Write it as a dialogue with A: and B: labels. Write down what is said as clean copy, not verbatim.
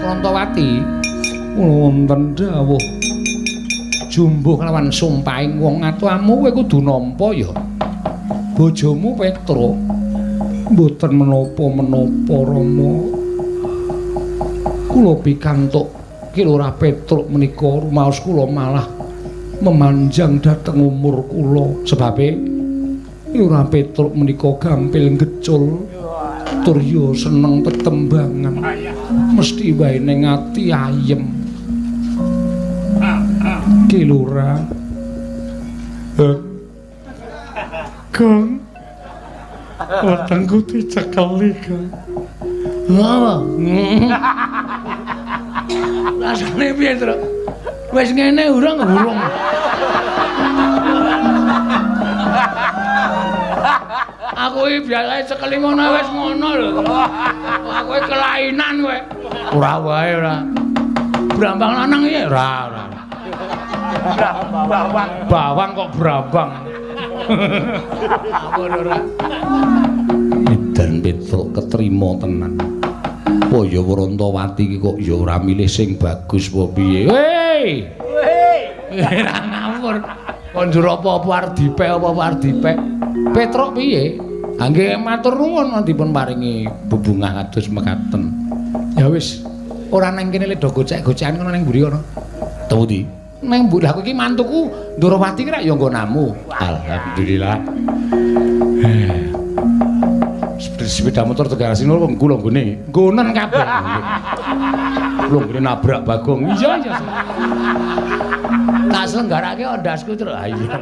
A: Rantawati wonten dawuh jumbuh kelawan sumpahing wong atuamu kowe kudu nampa ya bojomu Petruk mboten menapa-menapa Rama kula pikantuk Ki Lurah Petruk menika rumaos kula malah memanjang dhateng umur kula sebabe Ki Lurah Petruk menika gampil gecul tur ya seneng tetembangan mesti wae ning ati ayem Ki Lurah Kang wetengku dicekeli Kang rasane piye Truk wis ngene urung aku iki biasae cekeli ngono wis ngono lho aku iki kelainan kowe ora wae ora brambang lanang iki ora bawang kok brambang apa ora edan Petruk ketrima tenan apa ya Rantawati iki kok ya ora milih sing bagus apa piye hei ora ngawur kok njur apa-apa arep dipek apa-apa arep dipek Petruk piye nggih matur nuwun dipun paringi bebungah kados mekaten ya wis ora nang kene le do gocek-gocekan ngono ning mburi ana tuh neng mburi aku iki mantuku Ndorowati ki rek ya nggonamu. Alhamdulillah. Sepeda motor tegar sini lho kula nggone. Nggonen kabeh. Lho nggone nabrak Bagong. Iya. Tak selenggarake ondasku terus. Ah iya.